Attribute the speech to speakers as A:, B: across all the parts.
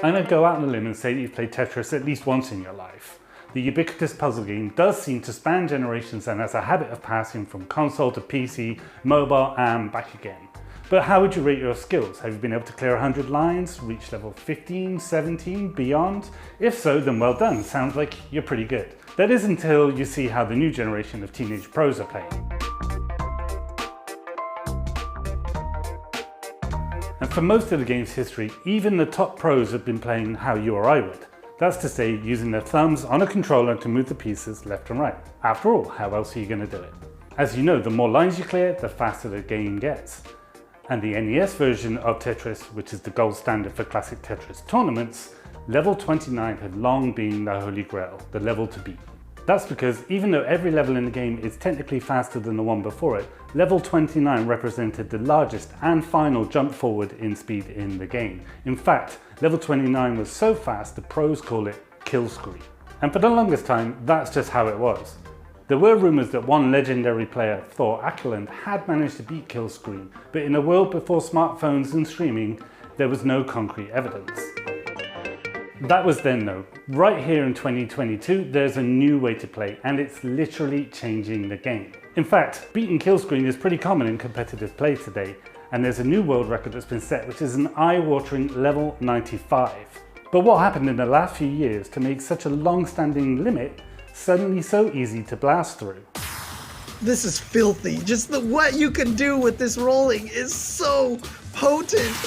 A: I'm going to go out on a limb and say that you've played Tetris at least once in your life. The ubiquitous puzzle game does seem to span generations and has a habit of passing from console to PC, mobile and back again. But how would you rate your skills? Have you been able to clear 100 lines, reach level 15, 17, beyond? If so, then well done, sounds like you're pretty good. That is until you see how the new generation of teenage pros are playing. And for most of the game's history, even the top pros have been playing how you or I would. That's to say, using their thumbs on a controller to move the pieces left and right. After all, how else are you going to do it? As you know, the more lines you clear, the faster the game gets. And the NES version of Tetris, which is the gold standard for classic Tetris tournaments, level 29 had long been the holy grail, the level to beat. That's because even though every level in the game is technically faster than the one before it, level 29 represented the largest and final jump forward in speed in the game. In fact, level 29 was so fast the pros call it kill screen. And for the longest time, that's just how it was. There were rumours that one legendary player, Thor Ackland, had managed to beat kill screen, but in a world before smartphones and streaming, there was no concrete evidence. That was then though. Right here in 2022, there's a new way to play and it's literally changing the game. In fact, beating kill screen is pretty common in competitive play today, and there's a new world record that's been set, which is an eye-watering level 95. But what happened in the last few years to make such a long-standing limit suddenly so easy to blast through?
B: This is filthy. Just what you can do with this rolling is so potent.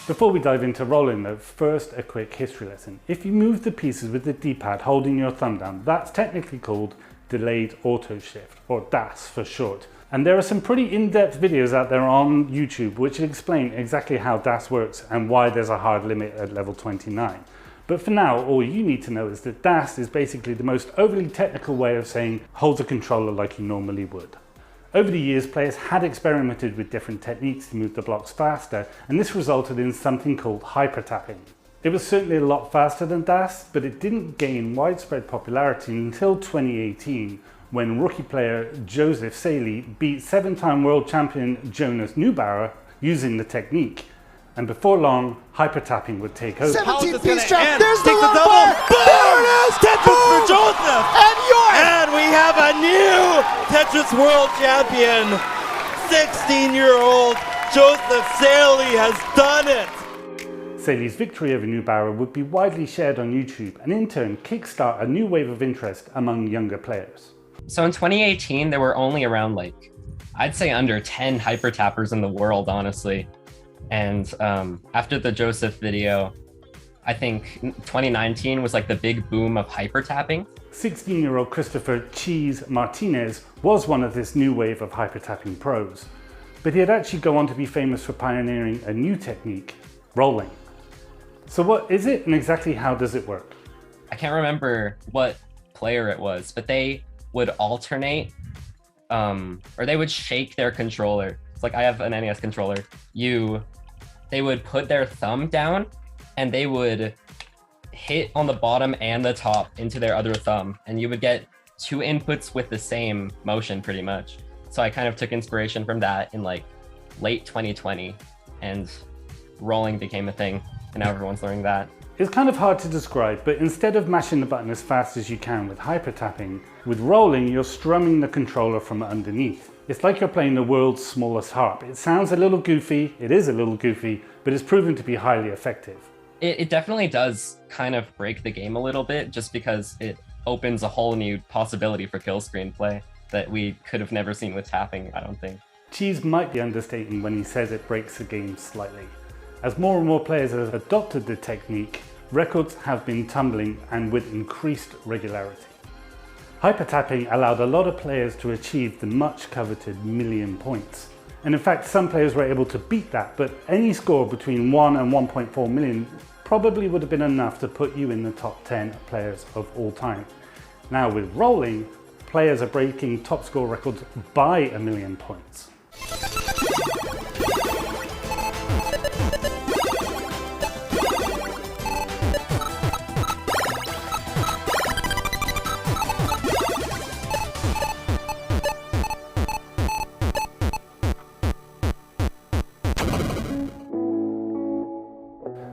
A: Before we dive into rolling though, first a quick history lesson. If you move the pieces with the D-pad holding your thumb down, that's technically called delayed auto shift, or DAS for short. And there are some pretty in-depth videos out there on YouTube which explain exactly how DAS works and why there's a hard limit at level 29. But for now, all you need to know is that DAS is basically the most overly technical way of saying hold the controller like you normally would. Over the years, players had experimented with different techniques to move the blocks faster, and this resulted in something called hyper-tapping. It was certainly a lot faster than DAS, but it didn't gain widespread popularity until 2018, when rookie player Joseph Saley beat 7-time world champion Jonas Neubauer using the technique. And before long, hyper-tapping would take over.
B: 17-piece trap, there's the low
C: double.
B: bar!
C: Boom!
B: There it is!
C: Tetris for Joseph!
B: And yours!
C: And we have a new Tetris world champion! 16-year-old Joseph Saley has done it!
A: Saley's victory over Neubauer would be widely shared on YouTube and in turn kickstart a new wave of interest among younger players.
D: So in 2018, there were only around I'd say under 10 hyper tappers in the world, honestly. And after the Joseph video, I think 2019 was the big boom of hyper tapping.
A: 16-year-old Christopher Cheese Martinez was one of this new wave of hyper tapping pros, but he'd actually go on to be famous for pioneering a new technique, rolling. So what is it and exactly how does it work?
D: I can't remember what player it was, but they would alternate, or they would shake their controller. It's I have an NES controller. They would put their thumb down and they would hit on the bottom and the top into their other thumb, and you would get two inputs with the same motion pretty much. So I kind of took inspiration from that in late 2020, and rolling became a thing, and now everyone's learning that.
A: It's kind of hard to describe, but instead of mashing the button as fast as you can with hyper tapping, with rolling you're strumming the controller from underneath. It's like you're playing the world's smallest harp. It sounds a little goofy, it is a little goofy, but it's proven to be highly effective.
D: It definitely does kind of break the game a little bit, just because it opens a whole new possibility for kill screen play that we could have never seen with tapping, I don't think.
A: Cheese might be understating when he says it breaks the game slightly. As more and more players have adopted the technique, records have been tumbling and with increased regularity. Hyper-tapping allowed a lot of players to achieve the much coveted million points. And in fact, some players were able to beat that, but any score between 1 and 1.4 million probably would have been enough to put you in the top 10 players of all time. Now with rolling, players are breaking top score records by 1 million points.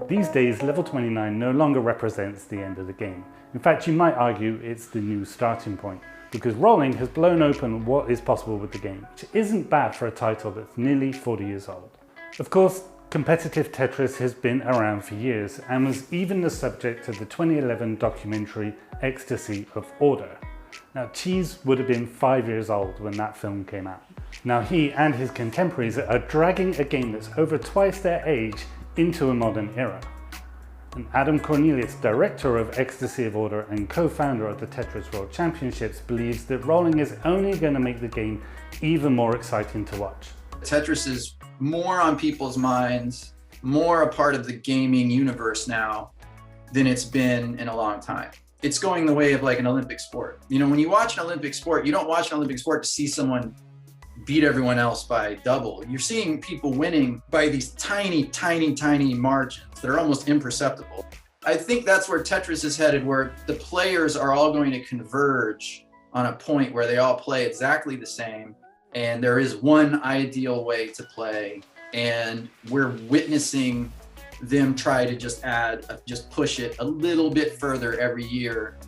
A: These days, level 29 no longer represents the end of the game. In fact, you might argue it's the new starting point, because rolling has blown open what is possible with the game, which isn't bad for a title that's nearly 40 years old. Of course, competitive Tetris has been around for years and was even the subject of the 2011 documentary Ecstasy of Order. Now, Cheese would have been 5 years old when that film came out. Now he and his contemporaries are dragging a game that's over twice their age into a modern era. And Adam Cornelius, director of Ecstasy of Order and co-founder of the Tetris World Championships, believes that rolling is only going to make the game even more exciting to watch.
E: Tetris is more on people's minds, more a part of the gaming universe now than it's been in a long time. It's going the way of like an Olympic sport. You know, when you watch an Olympic sport, you don't watch an Olympic sport to see someone beat everyone else by double. You're seeing people winning by these tiny, tiny, tiny margins that are almost imperceptible. I think that's where Tetris is headed, where the players are all going to converge on a point where they all play exactly the same, and there is one ideal way to play, and we're witnessing them try to just push it a little bit further every year.